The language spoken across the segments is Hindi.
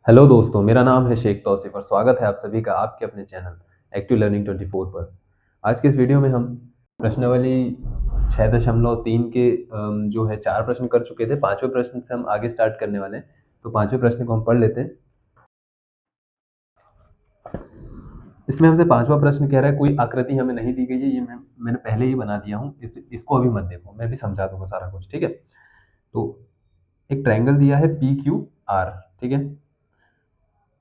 हेलो दोस्तों, मेरा नाम है शेख तौसीफ और स्वागत है आप सभी का आपके अपने चैनल एक्टिव लर्निंग 24 पर। आज के इस वीडियो में हम प्रश्नावली 6.3 के जो है 4 प्रश्न कर चुके थे। पांचवें प्रश्न से हम आगे स्टार्ट करने वाले हैं, तो पांचवें प्रश्न को हम पढ़ लेते हैं। इसमें हमसे पांचवा प्रश्न कह रहा है कोई आकृति हमें नहीं दी गई है, ये मैंने पहले ही बना दिया हूँ, इसको अभी मत देखो, मैं भी समझा दूंगा सारा कुछ, ठीक है। तो एक ट्रायंगल दिया है पी क्यू आर, ठीक है,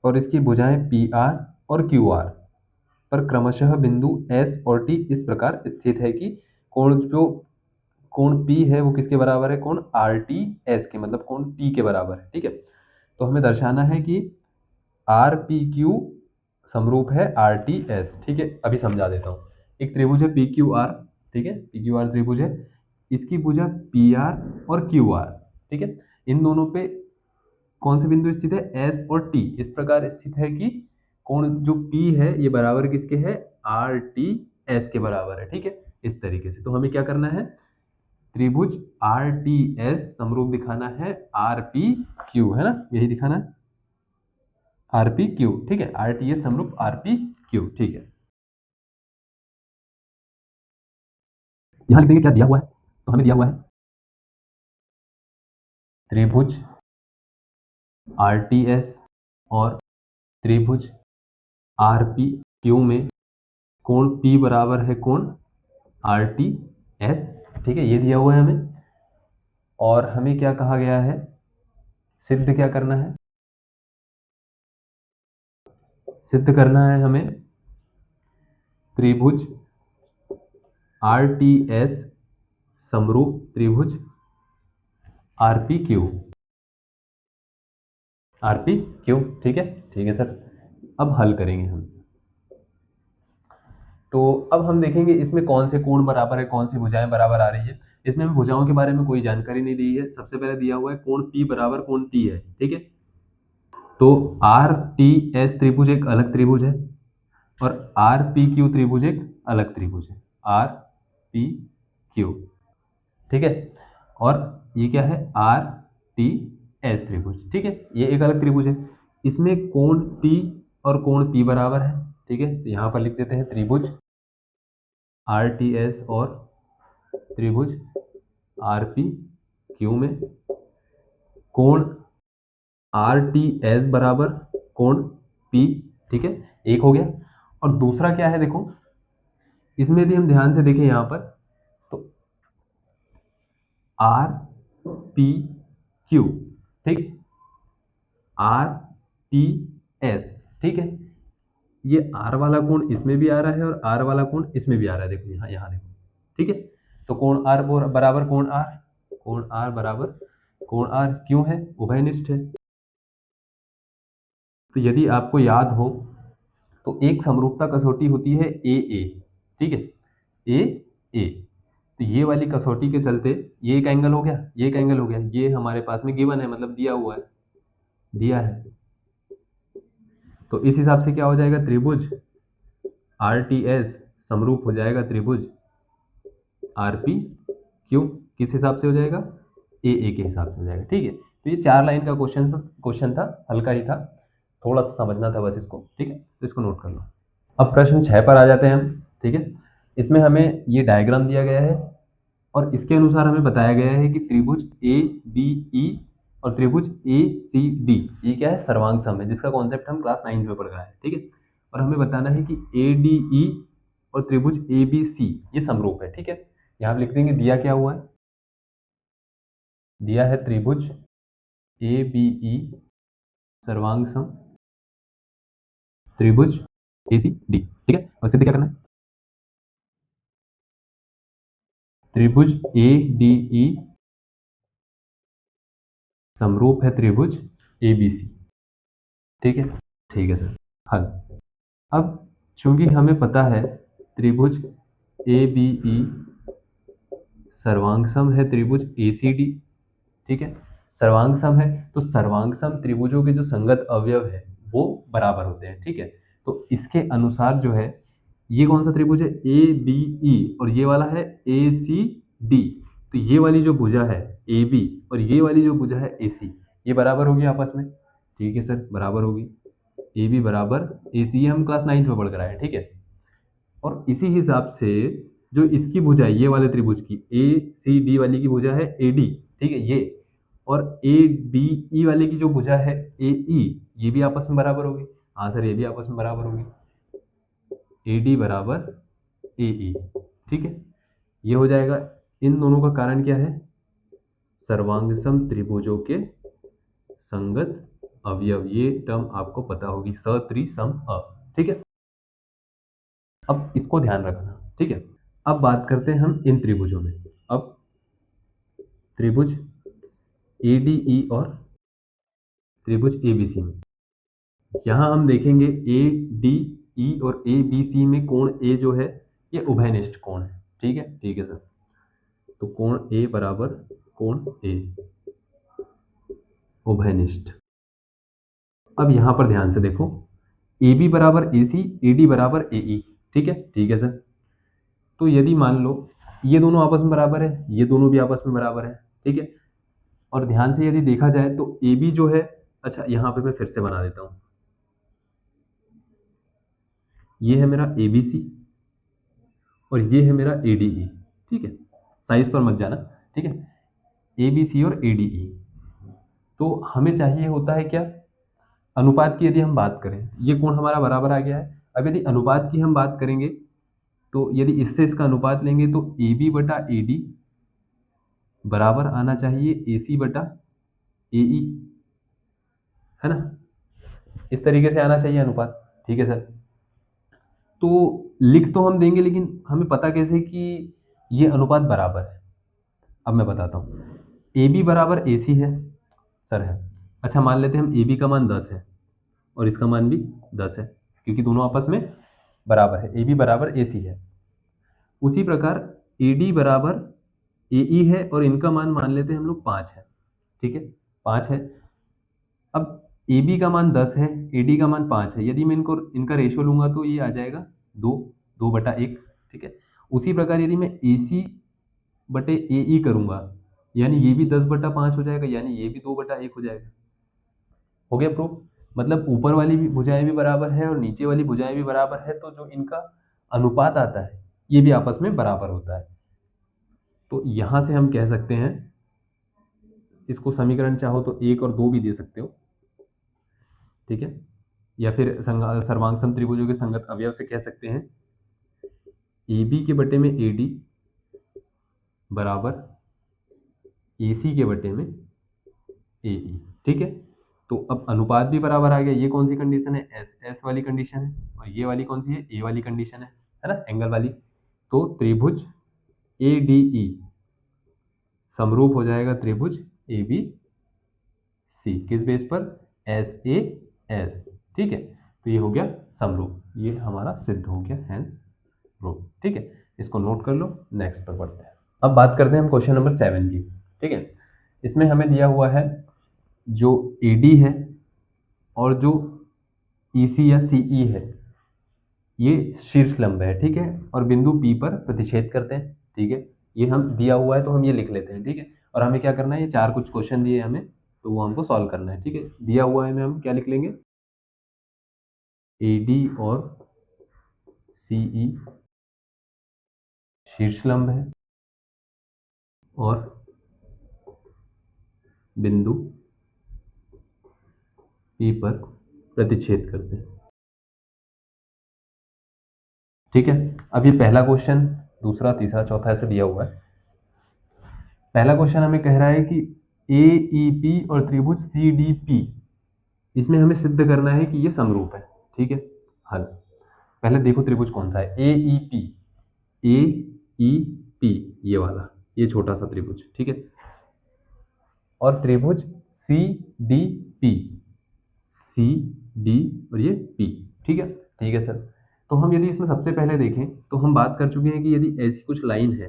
और इसकी भुजाएं पी आर और क्यू आर पर क्रमशः बिंदु S और T इस प्रकार स्थित है कि कोण P है वो किसके बराबर है, कोण RTS के, मतलब कोण T के बराबर है, ठीक है। तो हमें दर्शाना है कि RPQ समरूप है RTS, ठीक है। अभी समझा देता हूँ। एक त्रिभुज है PQR, ठीक है, PQR त्रिभुज है, इसकी भुजा PR और QR, ठीक है। इन दोनों पे कौन से बिंदु स्थित है, S और T इस प्रकार स्थित है कि कोण जो P है ये बराबर किसके है, RTS के बराबर है, ठीक है। इस तरीके से तो हमें क्या करना है, त्रिभुज RTS समरूप दिखाना है RPQ, है ना, यही दिखाना है RPQ, ठीक है। RTS समरूप RPQ, ठीक है। यहां लिख देंगे क्या दिया हुआ है, तो हमें दिया हुआ है त्रिभुज RTS और त्रिभुज RPQ में कोण P बराबर है कोण RTS, ठीक है, ये दिया हुआ है हमें। और हमें क्या कहा गया है, सिद्ध क्या करना है, सिद्ध करना है हमें त्रिभुज RTS समरूप त्रिभुज RPQ, ठीक है, ठीक है सर। अब हल करेंगे हम। तो अब हम देखेंगे इसमें कौन से कोण बराबर है, कौन सी भुजाएं बराबर आ रही है। इसमें हमें भुजाओं के बारे में कोई जानकारी नहीं दी है। सबसे पहले दिया हुआ है कोण P बराबर कोण T है, ठीक है। तो RTS त्रिभुज एक अलग त्रिभुज है और RPQ त्रिभुज एक अलग त्रिभुज है, RPQ, ठीक है। और ये क्या है, RTS त्रिभुज, ठीक है, ये एक अलग त्रिभुज है। इसमें कोण T और कोण P बराबर है, ठीक है। तो यहाँ पर लिख देते हैं त्रिभुज RTS और त्रिभुज RPQ में कोण RTS बराबर कोण P, ठीक है, एक हो गया। और दूसरा क्या है, देखो इसमें यदि हम ध्यान से देखें यहाँ पर, तो RPQ, ठीक, RTS, ठीक है, ये R वाला कोण इसमें भी आ रहा है और R वाला कोण इसमें भी आ रहा है, देखो यहाँ यहाँ देखो, ठीक है। तो कोण R बराबर कोण R, कोण R बराबर कोण R क्यों है, उभयनिष्ठ है। तो यदि आपको याद हो तो एक समरूपता कसौटी होती है AA, ठीक है, AA। तो ये वाली कसौटी के चलते ये एक एंगल हो गया, ये एक एंगल हो गया, ये हमारे पास में गिवन है, मतलब दिया हुआ है, दिया है। तो इस हिसाब से क्या हो जाएगा, त्रिभुज RTS समरूप हो जाएगा त्रिभुज RPQ, किस हिसाब से हो जाएगा, AA के हिसाब से हो जाएगा, ठीक है। तो ये 4 लाइन का क्वेश्चन था, हल्का ही था, थोड़ा सा समझना था बस इसको, ठीक है। तो इसको नोट कर लो। अब प्रश्न 6 पर आ जाते हैं हम, ठीक है। इसमें हमें ये डायग्राम दिया गया है और इसके अनुसार हमें बताया गया है कि त्रिभुज ABE और त्रिभुज ACD ये क्या है, सर्वांग सम है, जिसका कॉन्सेप्ट हम क्लास 9 में पढ़ रहे हैं, ठीक है। और हमें बताना है कि ADE और त्रिभुज ABC ये समरूप है, ठीक है। यहाँ लिख देंगे दिया क्या हुआ है, दिया है त्रिभुज ABE सर्वांग सम त्रिभुज ACD, ठीक है। और सिद्ध क्या करना है, त्रिभुज ADE समरूप है त्रिभुज ABC, ठीक है, ठीक है सर। हल। अब चूंकि हमें पता है त्रिभुज ABE सर्वांग सम है त्रिभुज ACD, ठीक है, सर्वांग सम है, तो सर्वांग सम त्रिभुजों के जो संगत अवयव है वो बराबर होते हैं, ठीक है। तो इसके अनुसार जो है, ये कौन सा त्रिभुज है, ABE, और ये वाला है ACD। तो ये वाली जो भुजा है AB और ये वाली जो भुजा है AC, ये बराबर होगी आपस में, ठीक है सर, बराबर होगी। ए बी बराबर ए सी, हम क्लास 9th में पढ़ कर आए, ठीक है। और इसी हिसाब से जो इसकी भुजा है, ये वाले त्रिभुज की ए सी डी वाली की भुजा है ए डी, ठीक है ये, और ए बी ई वाले की जो भुजा है ए ई, ये भी आपस में बराबर होगी। हाँ सर, ये भी आपस में बराबर होगी, ए डी बराबर ए ई, ठीक है। ये हो जाएगा। इन दोनों का कारण क्या है? सर्वांगसम त्रिभुजों के संगत अवयव। ये टर्म आपको पता होगी, सत्रिसम अ, ठीक है। अब इसको ध्यान रखना, ठीक है। अब बात करते हैं हम इन त्रिभुजों में। अब त्रिभुज ए डी ई और त्रिभुज ए बी सी में, यहां हम देखेंगे ए डी ई और ए बी सी में कोण ए जो है ये उभयनिष्ठ कोण है, ठीक है, ठीक है सर। तो कोण ए बराबर कोण ए उभयनिष्ठ। अब यहां पर ध्यान से देखो, ए बी बराबर ए सी, ए डी बराबर ए ई, ठीक है सर। तो यदि मान लो ये दोनों आपस में बराबर है, ये दोनों भी आपस में बराबर है, ठीक है। और ध्यान से यदि देखा जाए तो ए बी जो है, अच्छा यहाँ पे मैं फिर से बना देता हूँ, ये है मेरा ए बी सी और ये है मेरा ए डी ई, ठीक है। साइज पर मत जाना, ठीक है। ए बी सी और ए डी ई, तो हमें चाहिए होता है क्या? अनुपात की यदि हम बात करें, ये कोण हमारा बराबर आ गया है। अब यदि अनुपात की हम बात करेंगे तो यदि इससे इसका अनुपात लेंगे तो ए बी बटा ए डी बराबर आना चाहिए ए सी बटा ए ई, है ना। इस तरीके से आना चाहिए अनुपात, ठीक है सर। तो लिख तो हम देंगे, लेकिन हमें पता कैसे कि ये अनुपात बराबर है? अब मैं बताता हूँ। ए बी बराबर ए सी है सर, है। अच्छा, मान लेते हैं हम ए बी का मान 10 है और इसका मान भी 10 है, क्योंकि दोनों आपस में बराबर है। ए बी बराबर ए सी है। उसी प्रकार ए डी बराबर ए ई है और इनका मान लेते हैं हम लोग 5 है, ठीक है, 5 है। अब ए बी का मान 10 है, ए डी का मान 5 है। यदि मैं इनका रेशियो लूंगा तो ये आ जाएगा 2/1, ठीक है। उसी प्रकार यदि मैं ए सी बटे ए ई करूंगा, यानी ये भी 10/5 हो जाएगा, यानी ये भी 2/1 हो जाएगा। हो गया प्रूफ? मतलब ऊपर वाली भी भुजाएं भी बराबर है और नीचे वाली भुजाएं भी बराबर है, तो जो इनका अनुपात आता है ये भी आपस में बराबर होता है। तो यहां से हम कह सकते हैं, इसको समीकरण चाहो तो 1 और 2 भी दे सकते हो, ठीक है। या फिर सर्वांग त्रिभुजों के संगत अवयव से कह सकते हैं ए बी के बटे में ए डी बराबर ए सी के बटे में ए ई, ठीक है। तो अब अनुपात भी बराबर आ गया। ये कौन सी कंडीशन है? एस वाली कंडीशन है। और ये वाली कौन सी है? ए वाली कंडीशन है ना, एंगल वाली। तो त्रिभुज ए डी ई समरूप हो जाएगा त्रिभुज ए बी सी, किस बेस पर? एस ए एस, ठीक है। तो ये हो गया समरूप, ये हमारा सिद्ध हो गया, हैंस प्रूफ, ठीक है। इसको नोट कर लो, नेक्स्ट पर बढ़ते हैं। अब बात करते हैं हम क्वेश्चन नंबर 7 की, ठीक है। इसमें हमें दिया हुआ है जो ए डी है और जो ई सी या सी ई है, ये शीर्ष लंब है, ठीक है, और बिंदु पी पर प्रतिच्छेद करते हैं, ठीक है। ये हम दिया हुआ है तो हम ये लिख लेते हैं, ठीक है। और हमें क्या करना है, ये 4 कुछ क्वेश्चन दिए हमें, तो वो हमको सॉल्व करना है, ठीक है। दिया हुआ है में हम क्या लिख लेंगे, ए डी और सी ई शीर्ष लंब है और बिंदु पी पर प्रतिच्छेद करते हैं, ठीक है। अब ये पहला क्वेश्चन, दूसरा, तीसरा, चौथा ऐसे दिया हुआ है। पहला क्वेश्चन हमें कह रहा है कि ए ई पी और त्रिभुज सी डी पी, इसमें हमें सिद्ध करना है कि ये समरूप है, ठीक है। हल, पहले देखो त्रिभुज कौन सा है, ए ई पी, ए ई पी, ये वाला, ये छोटा सा त्रिभुज, ठीक है। और त्रिभुज C D P, C D और ये पी, ठीक है, ठीक है सर। तो हम यदि इसमें सबसे पहले देखें तो हम बात कर चुके हैं कि यदि ऐसी कुछ लाइन है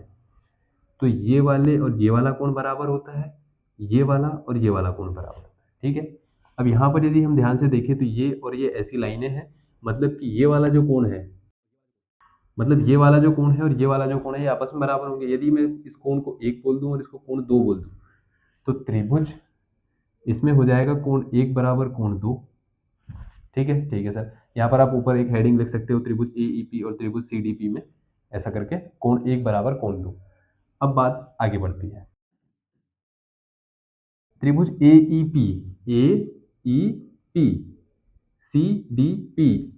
तो ये वाले और ये वाला कोण बराबर होता है, ये वाला और ये वाला कोण बराबर होता है, ठीक है। अब यहाँ पर यदि हम ध्यान से देखें तो ये और ये ऐसी लाइनें हैं, मतलब कि ये वाला जो कोण है, मतलब ये वाला जो कोण है और ये वाला जो कोण है, ये आपस में बराबर होंगे। यदि मैं इस कोण को 1 बोल दूं और इसको कोण 2 बोल दूं, तो त्रिभुज इसमें हो जाएगा कोण 1 बराबर कोण 2। ठीक है सर। यहाँ पर आप ऊपर एक हेडिंग लिख सकते हो, त्रिभुज AEP और त्रिभुज CDP में ऐसा करके कोण 1 बराबर कोण 2। अब बात आगे बढ़ती है। त्रिभुज AEP, AEP, CDP,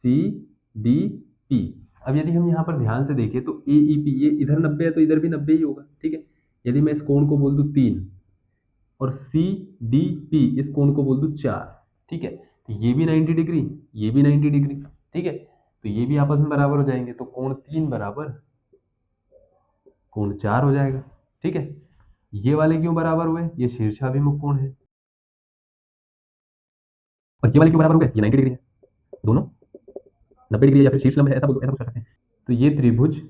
CDP। अब यदि हम यहाँ पर ध्यान से देखें तो AEP ये इधर 90 है तो इधर भी 90 ही होगा। ठीक है, यदि मैं इस कोण को बोल दूं 3 और CDP इस कोण को बोल दूं 4, ठीक है, तो ये भी 90 डिग्री, ये भी 90 डिग्री। ठीक है, तो ये भी आपस में बराबर हो जाएंगे, तो कोण 3 बराबर कोण 4 हो जाएगा। ठीक है, ये वाले क्यों बराबर हुए? ये शीर्षाभिमुख कोण है। और ये वाले क्यों बराबर हो गए? ये 90 डिग्री है, दोनों 90 डिग्री या फिर शीर्ष लंब है, ऐसा कुछ कर सकते हैं। तो ये त्रिभुज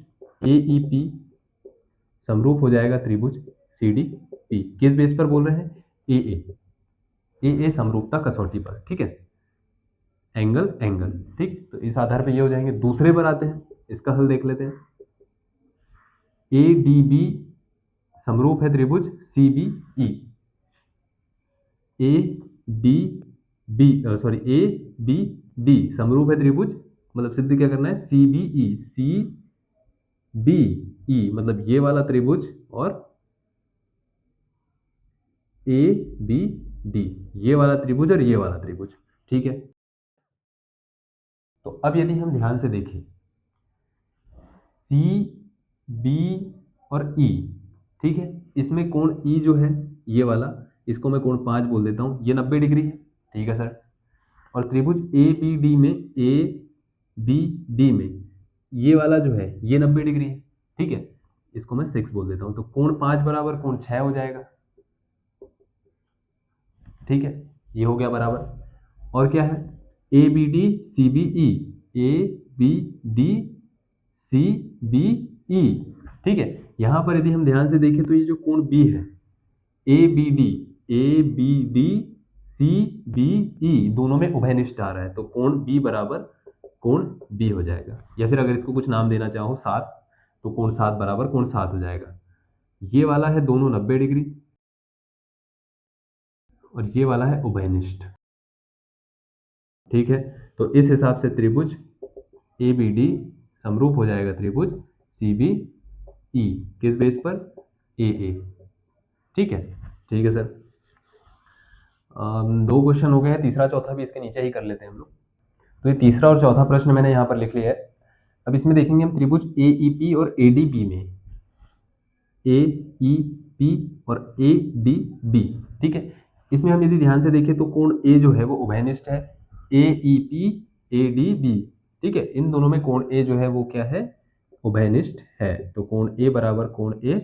AEP समरूप हो जाएगा त्रिभुज CDP। किस बेस पर बोल रहे हैं? AA समरूपता कसौटी पर। ठीक है, एंगल एंगल। ठीक, तो इस आधार पे ये हो जाएंगे। दूसरे पर आते हैं, इसका हल देख लेते हैं। ADB समरूप है त्रिभुज CBE। ABD समरूप है त्रिभुज, मतलब सिद्ध क्या करना है? CBE। CBE मतलब ये वाला त्रिभुज और ABD ये वाला त्रिभुज और ये वाला त्रिभुज। ठीक है, तो अब यदि हम ध्यान से देखें CB और E, ठीक है, इसमें कोण E जो है ये वाला, इसको मैं कोण 5 बोल देता हूँ, ये 90 डिग्री है। ठीक है सर। और त्रिभुज ABD में ये वाला जो है ये 90 डिग्री है। ठीक है, इसको मैं 6 बोल देता हूँ, तो कोण 5 बराबर कोण 6 हो जाएगा। ठीक है, ये हो गया बराबर। और क्या है? ABD CBE, ABD CBE। ठीक है, यहां पर यदि हम ध्यान से देखें तो ये जो कोण B है, ABD CBE दोनों में उभयनिष्ठ आ रहा है, तो कोण B बराबर कोण B हो जाएगा। या फिर अगर इसको कुछ नाम देना चाहो 7, तो कोण 7 बराबर कोण 7 हो जाएगा। ये वाला है दोनों 90 डिग्री और ये वाला है उभयनिष्ठ। ठीक है, तो इस हिसाब से त्रिभुज ABD समरूप हो जाएगा त्रिभुज CBE। किस बेस पर? AA। ठीक है सर। 2 क्वेश्चन हो गए हैं, तीसरा चौथा भी इसके नीचे ही कर लेते हैं हम लोग। तो ये तीसरा और चौथा प्रश्न मैंने यहाँ पर लिख लिया है। अब इसमें देखेंगे हम त्रिभुज AEP और ADB में, AEP और ADB। ठीक है, इसमें हम यदि ध्यान से देखें तो कोण A जो है वो उभयनिष्ठ है, AEP ADB। ठीक है, इन दोनों में कोण A जो है वो क्या है? उभयनिष्ठ है। तो कोण A बराबर कोण A,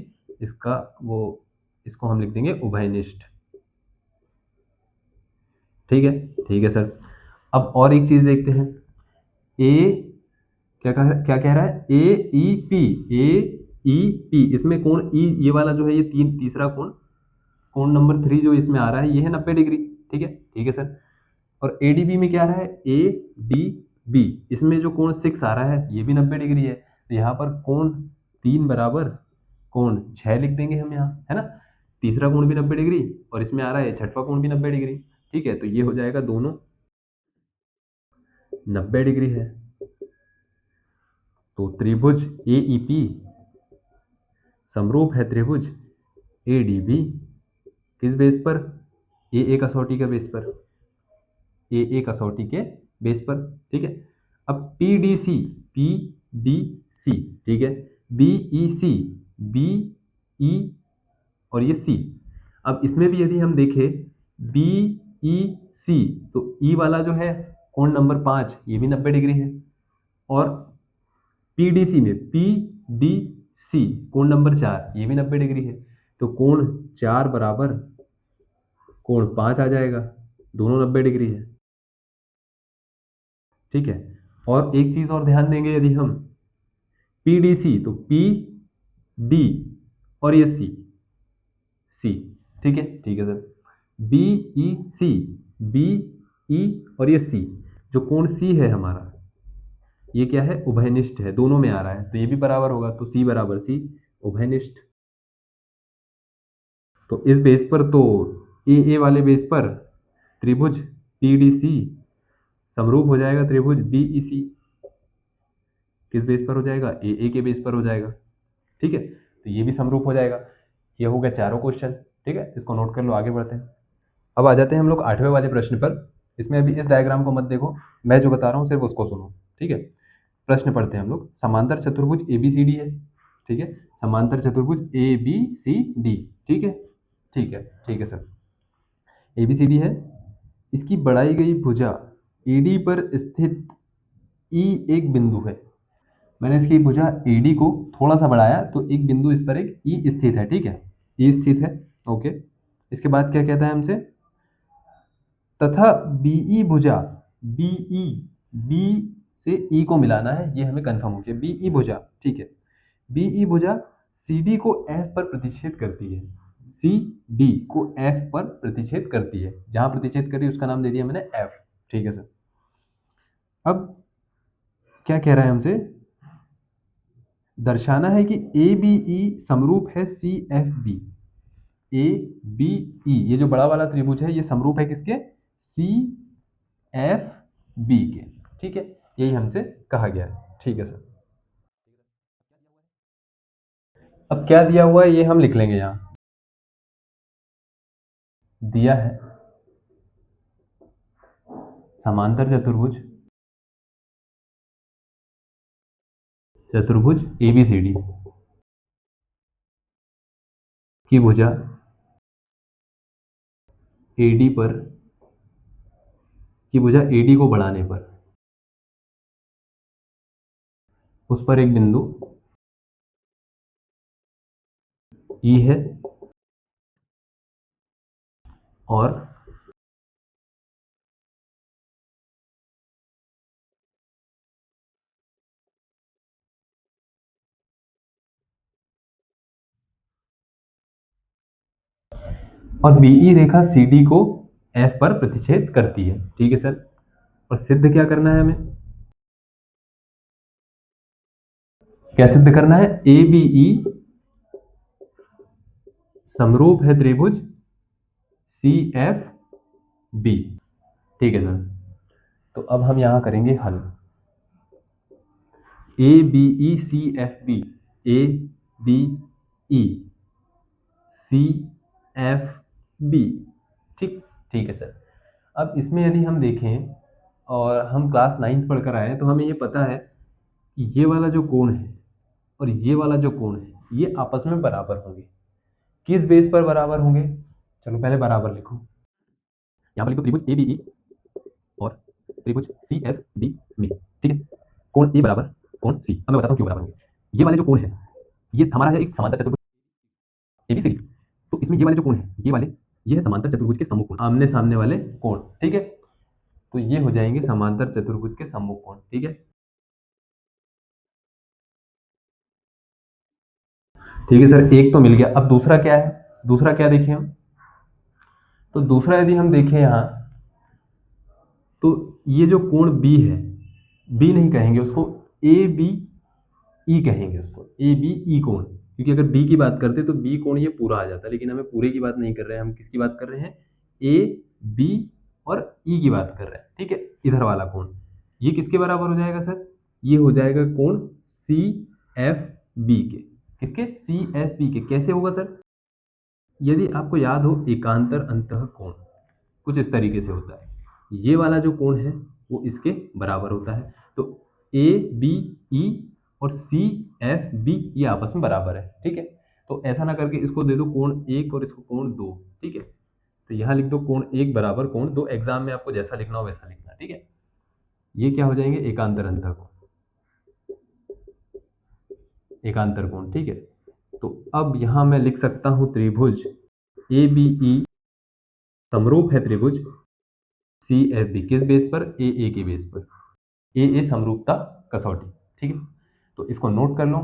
इसको हम लिख देंगे उभयनिष्ठ। ठीक है सर। अब और एक चीज देखते हैं, क्या कह रहा है? AEP इसमें कोण E ये वाला जो है ये तीसरा कोण नंबर 3 जो इसमें आ रहा है ये है 90 डिग्री। ठीक है सर। और ADB में क्या आ रहा है? ADB इसमें जो कोण 6 आ रहा है ये भी 90 डिग्री है। तो यहाँ पर कोण 3 बराबर कोण 6 लिख देंगे हम यहाँ, है ना। तीसरा कोण भी 90 डिग्री और इसमें आ रहा है छठवां कोण भी 90 डिग्री। ठीक है, तो ये हो जाएगा दोनों 90 डिग्री है। तो त्रिभुज AEP समरूप है त्रिभुज ADB किस बेस पर? AA कसौटी के बेस पर, AA कसौटी के बेस पर। ठीक है, अब PDC ठीक है, BE और ये C। अब इसमें भी यदि हम देखें BEC तो E वाला जो है कोण नंबर 5 ये भी 90 डिग्री है, और PDC में PDC कोण नंबर 4 ये भी 90 डिग्री है। तो कोण 4 बराबर कोण 5 आ जाएगा, दोनों 90 डिग्री है। ठीक है, और एक चीज और ध्यान देंगे, यदि हम PDC तो PD और ये C। ठीक है सर। BE और ये C, जो कोण C है हमारा ये क्या है? उभयनिष्ठ है, दोनों में आ रहा है, तो ये भी बराबर होगा। तो C बराबर C उभयनिष्ठ। तो इस बेस पर तो ए वाले बेस पर त्रिभुज पीडीसी समरूप हो जाएगा त्रिभुज बीईसी। किस बेस पर हो जाएगा? ए के बेस पर हो जाएगा। ठीक है, तो ये भी समरूप हो जाएगा। ये हो गया चारों क्वेश्चन। ठीक है, इसको नोट कर लो, आगे बढ़ते हैं। अब आ जाते हैं हम लोग 8वें वाले प्रश्न पर। इसमें अभी इस डायग्राम को मत देखो, मैं जो बता रहा हूँ सिर्फ उसको सुनो। ठीक है, प्रश्न पढ़ते हैं हम लोग। समांतर चतुर्भुज एबीसीडी है। ठीक है, समांतर चतुर्भुज एबीसीडी। ठीक है, ठीक है, ठीक है सर। एबीसीडी है, इसकी बढ़ाई गई भुजा ईडी पर स्थित ई एक बिंदु है। मैंने इसकी भुजा ईडी को थोड़ा सा बढ़ाया तो एक बिंदु इस पर एक ई स्थित है। ठीक है, ई स्थित है। ओके, इसके बाद क्या कहता है हमसे? तथा बीई भुजा, बीई, बी से ई को मिलाना है, ये हमें कंफर्म हो गया। बीई भुजा, ठीक है, बीई भुजा सीडी को एफ पर प्रतिच्छेद करती है। सी डी को एफ पर प्रतिच्छेद करती है। जहां प्रतिच्छेद कर रही है उसका नाम दे दिया मैंने एफ। ठीक है सर। अब क्या कह रहा है हमसे? दर्शाना है कि ए बी ई समरूप है C F B. A B E, ये जो बड़ा वाला त्रिभुज है ये समरूप है किसके? सी एफ बी के। ठीक है, यही हमसे कहा गया है। ठीक है सर। अब क्या दिया हुआ है ये हम लिख लेंगे। यहां दिया है समांतर चतुर्भुज, चतुर्भुज एबीसीडी की भुजा एडी पर, की भुजा एडी को बढ़ाने पर उस पर एक बिंदु ई है और बीई रेखा सीडी को एफ पर प्रतिच्छेद करती है। ठीक है सर। और सिद्ध क्या करना है हमें? क्या सिद्ध करना है? ए बी ई समरूप है त्रिभुज सी एफ बी। ठीक है सर। तो अब हम यहां करेंगे हल। A B E C F B, A B E C F B. ठीक, ठीक है सर। अब इसमें यदि हम देखें और हम क्लास 9th पढ़कर आए तो हमें ये पता है कि ये वाला जो कोण है और ये वाला जो कोण है ये आपस में बराबर होंगे। किस बेस पर बराबर होंगे? चलो पहले बराबर लिखो। यहाँ पर लिखो त्रिभुज ए बी ई और त्रिभुज सी एफ डी में। ठीक है, कोण ए बराबर कोण सी। अब मैं बताता हूँ क्यों बराबर होंगे। ये वाले जो कोण है ये हमारा है एक समांतर चतुर्भुज एबीसीडी। तो इसमें ये वाले जो कोण है ये वाले, ये है समांतर चतुर्भुज के सम्मुख कोण, आमने सामने वाले कोण। ठीक है, तो ये हो जाएंगे समांतर चतुर्भुज के सम्मुख कोण। ठीक है, ठीक है सर। एक तो मिल गया। अब दूसरा क्या है? दूसरा क्या देखें हम? तो दूसरा यदि हम देखें यहाँ तो ये जो कोण बी है, बी नहीं कहेंगे उसको, ए बी ई कहेंगे उसको, ए बी ई कोण। क्योंकि अगर बी की बात करते तो बी कोण ये पूरा आ जाता, लेकिन हमें पूरे की बात नहीं कर रहे हैं, हम किसकी बात कर रहे हैं? ए बी और ई की बात कर रहे हैं। ठीक है, इधर वाला कोण ये किसके बराबर हो जाएगा सर? ये हो जाएगा कोण सी एफ बी के। किसके? सी एफ बी के। कैसे होगा सर? यदि आपको याद हो एकांतर अंतः कोण कुछ इस तरीके से होता है। ये वाला जो कोण है वो इसके बराबर होता है। तो ए बी ई और सी एफ बी ये आपस में बराबर है। ठीक है, तो ऐसा ना करके इसको दे दो कोण 1 और इसको कोण 2। ठीक है, तो यहाँ लिख दो कोण 1 बराबर कोण 2। एग्जाम में आपको जैसा लिखना हो वैसा लिखना। ठीक है, ये क्या हो जाएंगे? एकांतर अंतः कोण, एकांतर कोण। ठीक है, तो अब यहाँ मैं लिख सकता हूँ त्रिभुज ए बी ई समरूप है त्रिभुज सी एफ बी। किस बेस पर? ए के बेस पर। ए समरूपता कसौटी। ठीक है, तो इसको नोट कर लो।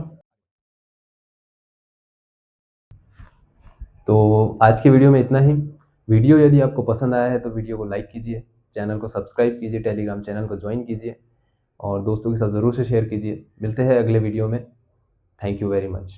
तो आज के वीडियो में इतना ही। वीडियो यदि आपको पसंद आया है तो वीडियो को लाइक कीजिए, चैनल को सब्सक्राइब कीजिए, टेलीग्राम चैनल को ज्वाइन कीजिए और दोस्तों के साथ ज़रूर से शेयर कीजिए। मिलते हैं अगले वीडियो में। Thank you very much.